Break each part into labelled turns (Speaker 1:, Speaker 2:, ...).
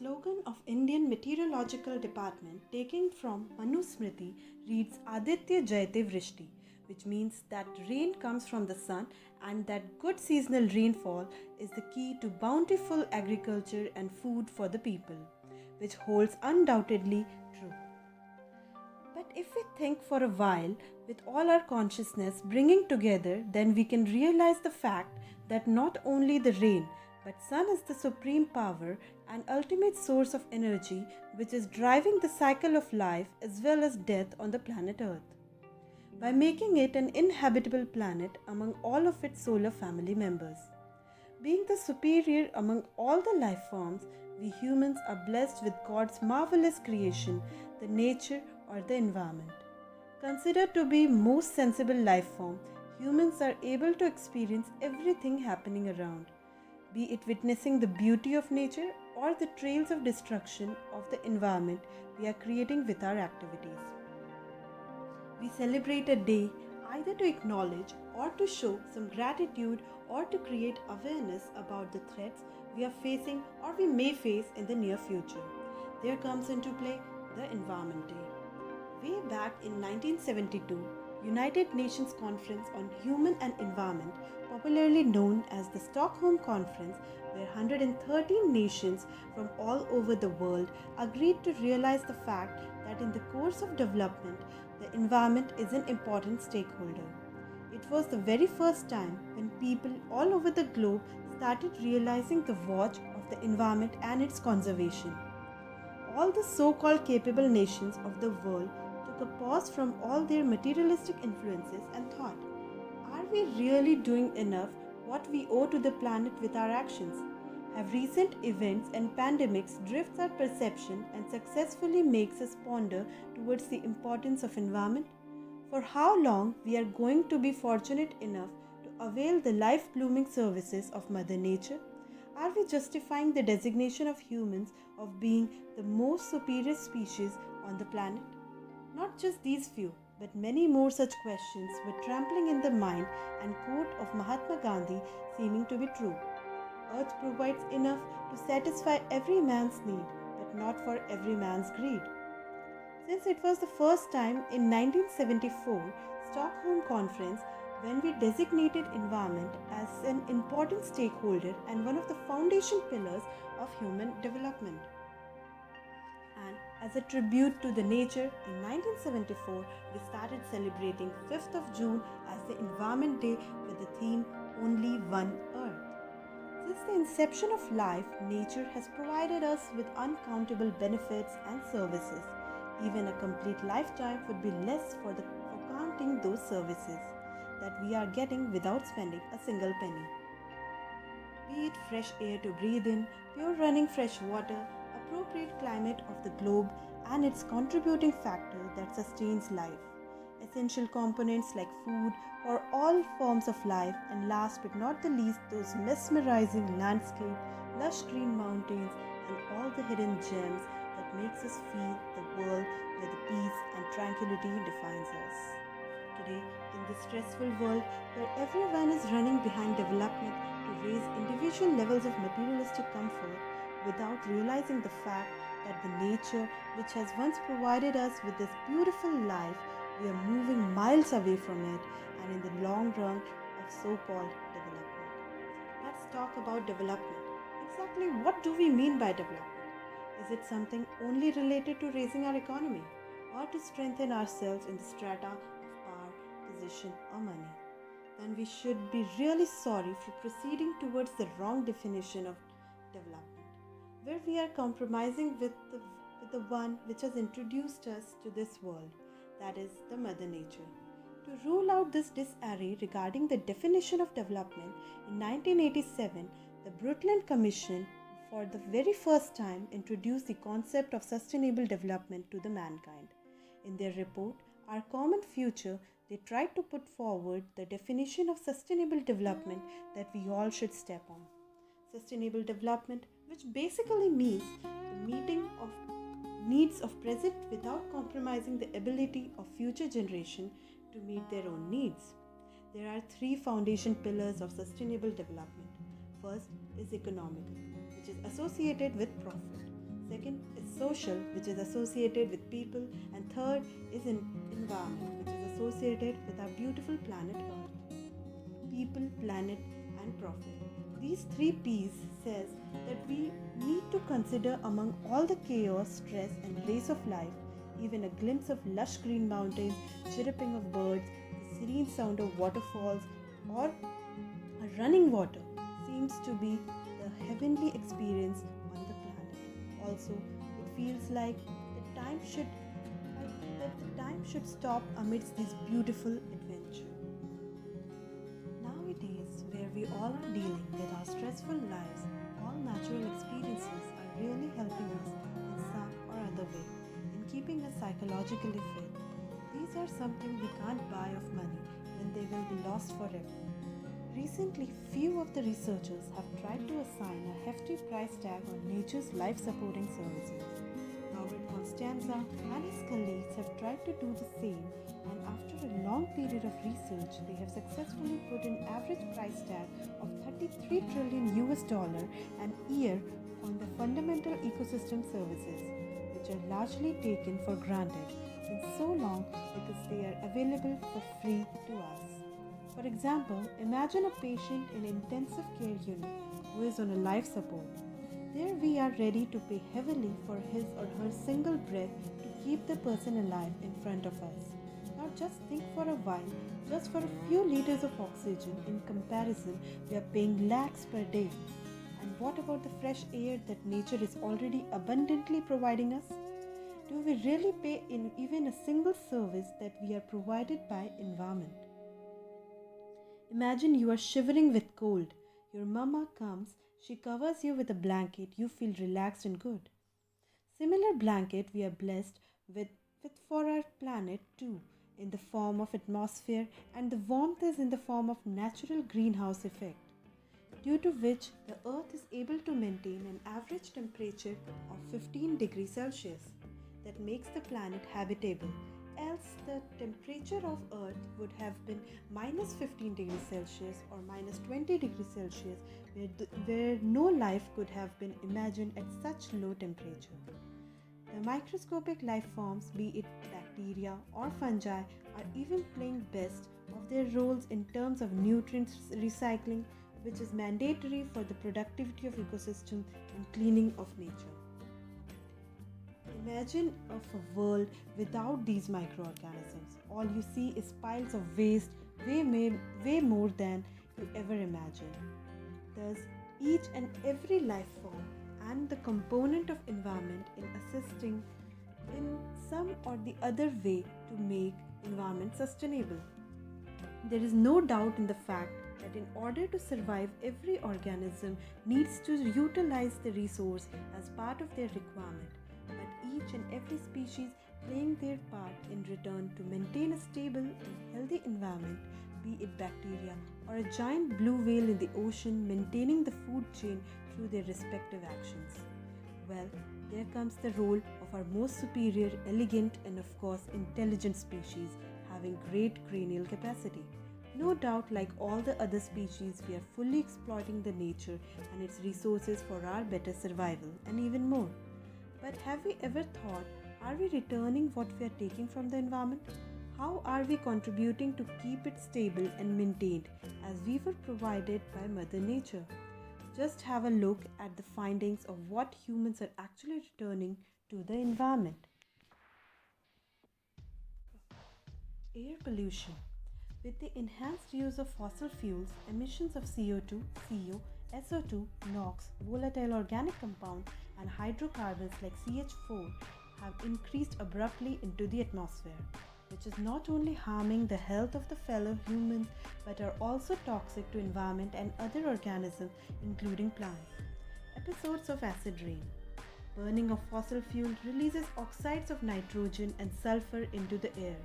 Speaker 1: slogan of Indian Meteorological Department taken from Manusmriti reads Aditya Jayate Vrishti, which means that rain comes from the sun and that good seasonal rainfall is the key to bountiful agriculture and food for the people, which holds undoubtedly true. But if we think for a while with all our consciousness bringing together, then we can realize the fact that not only the rain but sun is the supreme power and ultimate source of energy which is driving the cycle of life as well as death on the planet Earth, by making it an inhabitable planet among all of its solar family members. Being the superior among all the life forms, we humans are blessed with God's marvelous creation, the nature or the environment. Considered to be most sensible life form, humans are able to experience everything happening around, be it witnessing the beauty of nature or the trails of destruction of the environment we are creating with our activities. We celebrate a day either to acknowledge or to show some gratitude or to create awareness about the threats we are facing or we may face in the near future. There comes into play the Environment Day. Way back in 1972, United Nations Conference on Human and Environment, popularly known as the Stockholm Conference, where 113 nations from all over the world agreed to realize the fact that in the course of development, the environment is an important stakeholder. It was the very first time when people all over the globe started realizing the watch of the environment and its conservation. All the so-called capable nations of the world took a pause from all their materialistic influences and thought, are we really doing enough what we owe to the planet with our actions? Have recent events and pandemics drifts our perception and successfully makes us ponder towards the importance of environment? For how long we are going to be fortunate enough to avail the life-blooming services of Mother Nature? Are we justifying the designation of humans of being the most superior species on the planet? Not just these few, but many more such questions were trampling in the mind and quote of Mahatma Gandhi seeming to be true. Earth provides enough to satisfy every man's need, but not for every man's greed. Since it was the first time in 1974 Stockholm Conference when we designated environment as an important stakeholder and one of the foundation pillars of human development. And as a tribute to the nature, in 1974, we started celebrating 5th of June as the Environment Day with the theme Only One Earth. Since the inception of life, nature has provided us with uncountable benefits and services. Even a complete lifetime would be less for counting those services that we are getting without spending a single penny. Be it fresh air to breathe in, pure running fresh water, appropriate climate of the globe and its contributing factor that sustains life, essential components like food for all forms of life, and last but not the least those mesmerizing landscape, lush green mountains and all the hidden gems that makes us feel the world where the peace and tranquility defines us. Today, in this stressful world where everyone is running behind development to raise individual levels of materialistic comfort, without realizing the fact that the nature which has once provided us with this beautiful life, we are moving miles away from it and in the long run of so-called development. Let's talk about development. Exactly what do we mean by development? Is it something only related to raising our economy or to strengthen ourselves in the strata of power, position or money? Then we should be really sorry for proceeding towards the wrong definition of development, where we are compromising with the one which has introduced us to this world, that is the Mother Nature. To rule out this disarray regarding the definition of development, in 1987, the Brundtland Commission for the very first time introduced the concept of sustainable development to the mankind. In their report, Our Common Future, they tried to put forward the definition of sustainable development that we all should step on. Sustainable development, which basically means the meeting of needs of present without compromising the ability of future generation to meet their own needs. There are three foundation pillars of sustainable development. First is economical, which is associated with profit. Second is social, which is associated with people. And third is environment, which is associated with our beautiful planet Earth. People, planet, and profit. These three P's says that we need to consider among all the chaos, stress, and race of life, even a glimpse of lush green mountains, chirruping of birds, the serene sound of waterfalls, or a running water seems to be the heavenly experience on the planet. Also, it feels like the time should stop amidst this beautiful adventure. Nowadays, where we all are dealing with our stressful lives, all natural experiences are really helping us in some or other way in keeping us psychologically fit. These are something we can't buy of money when they will be lost forever. Recently, few of the researchers have tried to assign a hefty price tag on nature's life-supporting services. Robert Constanza and his colleagues have tried to do the same, and after a long period of research, they have successfully put an average price tag of 33 trillion US dollar an year on the fundamental ecosystem services, which are largely taken for granted since so long because they are available for free to us. For example, imagine a patient in intensive care unit who is on a life support. There we are ready to pay heavily for his or her single breath to keep the person alive in front of us. Now just think for a while, just for a few liters of oxygen, in comparison we are paying lakhs per day. And what about the fresh air that nature is already abundantly providing us? Do we really pay in even a single service that we are provided by environment? Imagine you are shivering with cold. Your mama comes, she covers you with a blanket, you feel relaxed and good. Similar blanket we are blessed with for our planet too, in the form of atmosphere, and the warmth is in the form of natural greenhouse effect, due to which the earth is able to maintain an average temperature of 15 degrees Celsius that makes the planet habitable. Else the temperature of earth would have been minus 15 degrees Celsius or minus 20 degrees Celsius, where no life could have been imagined at such low temperature. The microscopic life forms, be it bacteria or fungi, are even playing best of their roles in terms of nutrients recycling, which is mandatory for the productivity of ecosystem and cleaning of nature. Imagine of a world without these microorganisms. All you see is piles of waste, way more than you ever imagined. Thus, each and every life form and the component of environment in assisting in some or the other way to make environment sustainable. There is no doubt in the fact that in order to survive, every organism needs to utilize the resource as part of their requirement, but each and every species playing their part in return to maintain a stable and healthy environment, be it bacteria or a giant blue whale in the ocean maintaining the food chain through their respective actions. Well, there comes the role of our most superior, elegant, and of course intelligent species having great cranial capacity. No doubt, like all the other species, we are fully exploiting the nature and its resources for our better survival and even more. But have we ever thought, are we returning what we are taking from the environment? How are we contributing to keep it stable and maintained as we were provided by Mother Nature? Just have a look at the findings of what humans are actually returning to the environment. Air pollution. With the enhanced use of fossil fuels, emissions of CO2, CO, SO2, NOx, volatile organic compounds, and hydrocarbons like CH4 have increased abruptly into the atmosphere, which is not only harming the health of the fellow humans but are also toxic to environment and other organisms including plants. Episodes of acid rain. Burning of fossil fuel releases oxides of nitrogen and sulfur into the air,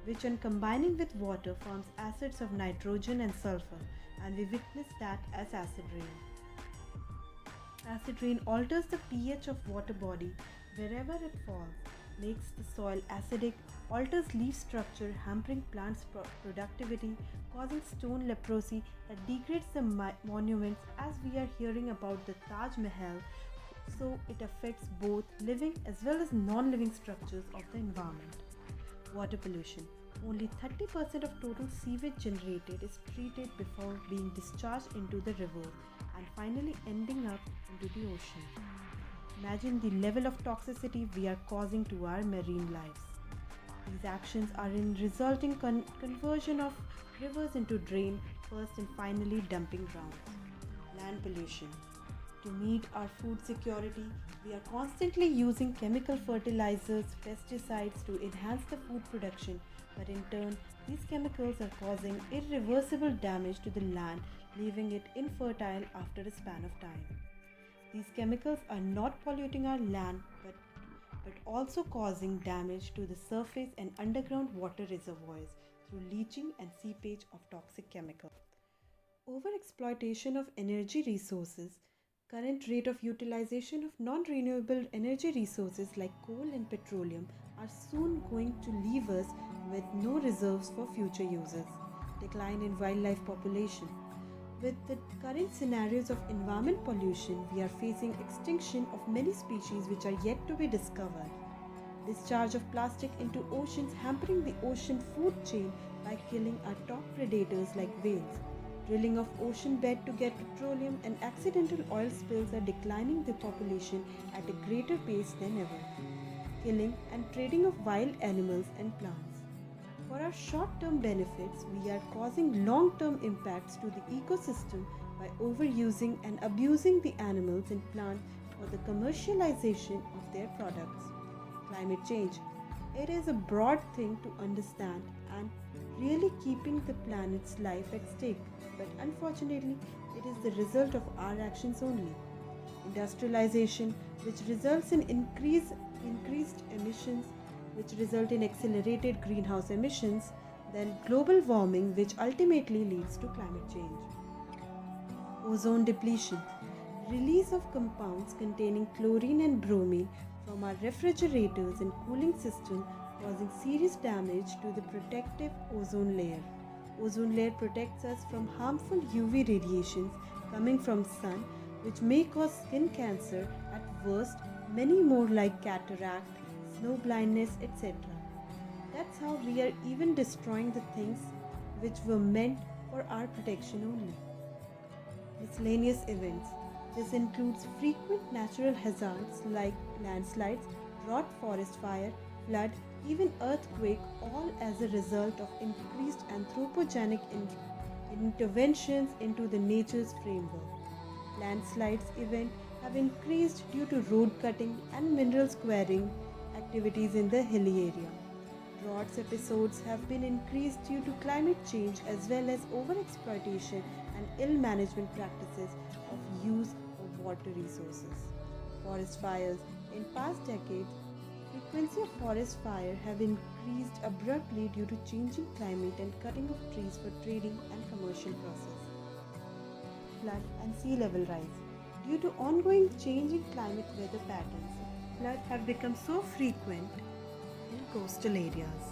Speaker 1: which on combining with water forms acids of nitrogen and sulfur, and we witness that as acid rain. Acid rain alters the pH of water body wherever it falls, makes the soil acidic, alters leaf structure, hampering plants' productivity, causing stone leprosy that degrades the monuments, as we are hearing about the Taj Mahal, so it affects both living as well as non-living structures of the environment. Water pollution. Only 30% of total sewage generated is treated before being discharged into the rivers and finally ending up into the ocean. Imagine the level of toxicity we are causing to our marine lives. These actions are in resulting conversion of rivers into drain first and finally dumping grounds. Land pollution. To meet our food security, we are constantly using chemical fertilizers, pesticides to enhance the food production, but in turn, these chemicals are causing irreversible damage to the land, leaving it infertile after a span of time. These chemicals are not polluting our land but also causing damage to the surface and underground water reservoirs through leaching and seepage of toxic chemicals. Overexploitation of energy resources. Current rate of utilization of non-renewable energy resources like coal and petroleum are soon going to leave us with no reserves for future uses. Decline in wildlife population. With the current scenarios of environment pollution, we are facing extinction of many species which are yet to be discovered. Discharge of plastic into oceans hampering the ocean food chain by killing our top predators like whales. Drilling of ocean bed to get petroleum and accidental oil spills are declining the population at a greater pace than ever. Killing and trading of wild animals and plants. For our short-term benefits, we are causing long-term impacts to the ecosystem by overusing and abusing the animals and plants for the commercialization of their products. Climate change. It is a broad thing to understand and really keeping the planet's life at stake, but unfortunately, it is the result of our actions only. Industrialization, which results in increased emissions, which result in accelerated greenhouse emissions, then global warming, which ultimately leads to climate change. Ozone depletion. Release of compounds containing chlorine and bromine from our refrigerators and cooling system causing serious damage to the protective ozone layer. Ozone layer protects us from harmful UV radiations coming from sun which may cause skin cancer, at worst many more like cataract, snow blindness, etc. That's how we are even destroying the things which were meant for our protection only. Miscellaneous events. This includes frequent natural hazards like landslides, drought, forest fire, flood, even earthquake, all as a result of increased anthropogenic interventions into the nature's framework. Landslides events have increased due to road cutting and minerals quarrying activities in the hilly area. Droughts episodes have been increased due to climate change as well as overexploitation and ill management practices of use of water resources. Forest fires. In past decades, frequency of forest fire have increased abruptly due to changing climate and cutting of trees for trading and commercial process. Flood and sea level rise. Due to ongoing changing climate weather patterns, floods have become so frequent in coastal areas.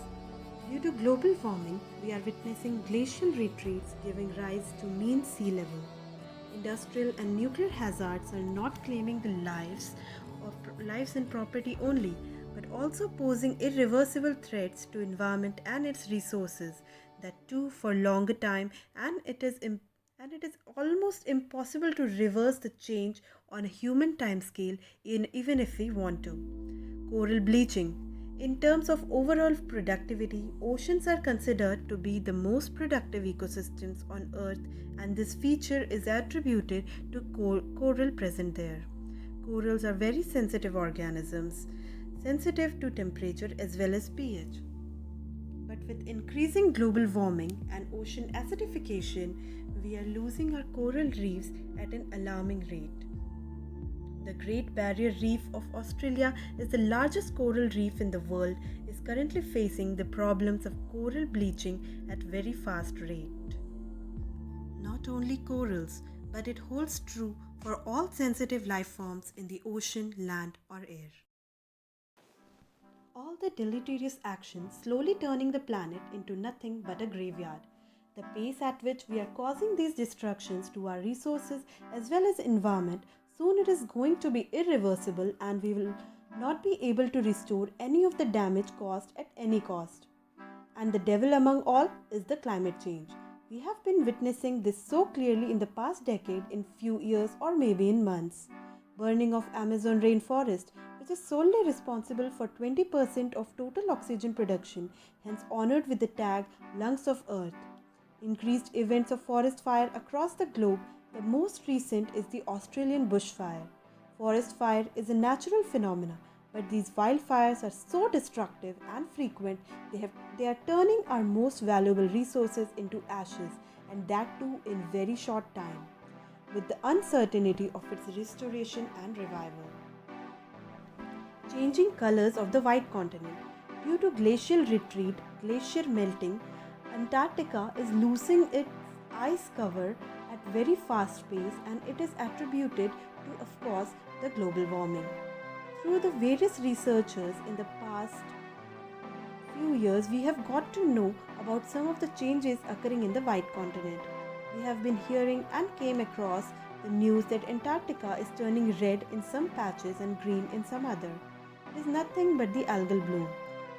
Speaker 1: Due to global warming, we are witnessing glacial retreats giving rise to mean sea level. Industrial and nuclear hazards are not claiming the lives and property only, but also posing irreversible threats to environment and its resources, that too for longer time, and it is almost impossible to reverse the change on a human timescale even if we want to. Coral bleaching. In terms of overall productivity, oceans are considered to be the most productive ecosystems on Earth, and this feature is attributed to coral present there. Corals are very sensitive organisms, sensitive to temperature as well as pH. But with increasing global warming and ocean acidification, we are losing our coral reefs at an alarming rate. The Great Barrier Reef of Australia is the largest coral reef in the world, is currently facing the problems of coral bleaching at very fast rate. Not only corals, but it holds true for all sensitive life forms in the ocean, land or air. All the deleterious actions slowly turning the planet into nothing but a graveyard. The pace at which we are causing these destructions to our resources as well as environment Soon it is going to be irreversible and we will not be able to restore any of the damage caused at any cost. And the devil among all is the climate change. We have been witnessing this so clearly in the past decade, in few years or maybe in months. Burning of Amazon rainforest, which is solely responsible for 20% of total oxygen production, hence honored with the tag Lungs of Earth. Increased events of forest fire across the globe, the most recent is the Australian bushfire. Forest fire is a natural phenomenon, but these wildfires are so destructive and frequent they are turning our most valuable resources into ashes, and that too in very short time, with the uncertainty of its restoration and revival. Changing colors of the white continent. Due to glacial retreat, glacier melting, Antarctica is losing its ice cover at very fast pace, and it is attributed to, of course, the global warming. Through the various researchers in the past few years, we have got to know about some of the changes occurring in the white continent. We have been hearing and came across the news that Antarctica is turning red in some patches and green in some other. It is nothing but the algal bloom.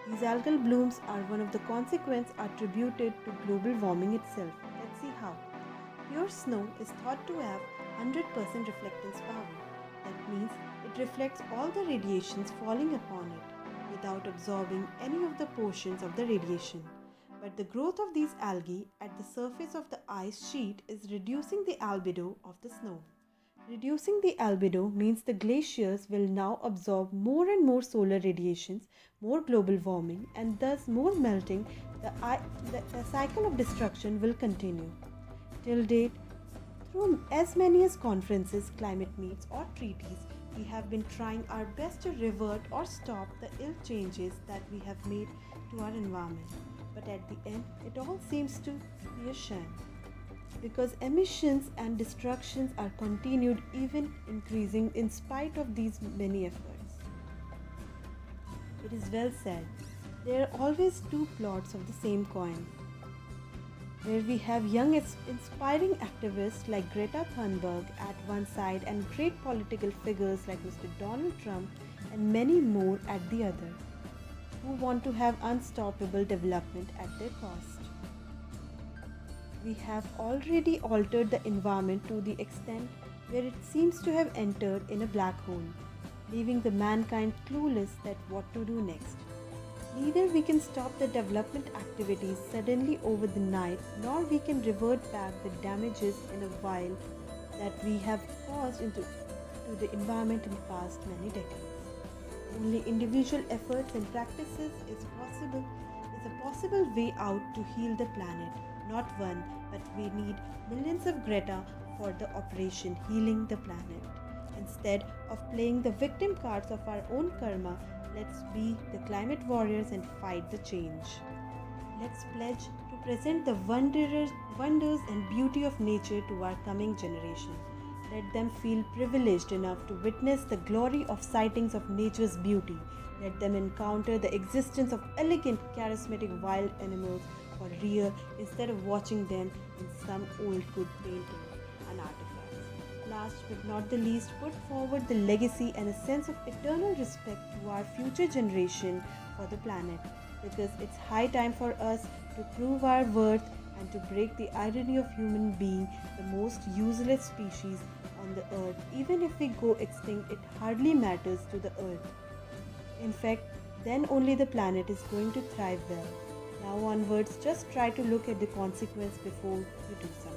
Speaker 1: These algal blooms are one of the consequences attributed to global warming itself. Let's see how. Pure snow is thought to have 100% reflectance power. That means it reflects all the radiations falling upon it without absorbing any of the portions of the radiation. But the growth of these algae at the surface of the ice sheet is reducing the albedo of the snow. Reducing the albedo means the glaciers will now absorb more and more solar radiations, more global warming, and thus more melting. The cycle of destruction will continue. Till date, through as many as conferences, climate meets, or treaties, we have been trying our best to revert or stop the ill changes that we have made to our environment. But at the end, it all seems to be a sham, because emissions and destructions are continued, even increasing in spite of these many efforts. It is well said, there are always two plots of the same coin, where we have young inspiring activists like Greta Thunberg at one side and great political figures like Mr. Donald Trump and many more at the other, who want to have unstoppable development at their cost. We have already altered the environment to the extent where it seems to have entered in a black hole, leaving the mankind clueless that what to do next. Neither we can stop the development activities suddenly over the night, nor we can revert back the damages in a while that we have caused to the environment in the past many decades. Only individual efforts and practices is a possible way out to heal the planet. Not one, but we need millions of Greta for the operation healing the planet. Instead of playing the victim cards of our own karma, let's be the climate warriors and fight the change. Let's pledge to present the wonders and beauty of nature to our coming generation. Let them feel privileged enough to witness the glory of sightings of nature's beauty. Let them encounter the existence of elegant, charismatic wild animals for real instead of watching them in some old good paintings and artifacts. Last but not the least, put forward the legacy and a sense of eternal respect to our future generation for the planet, because it's high time for us to prove our worth and to break the irony of human being the most useless species on the earth. Even if we go extinct, it hardly matters to the earth. In fact, then only the planet is going to thrive well. Now onwards, just try to look at the consequence before you do something.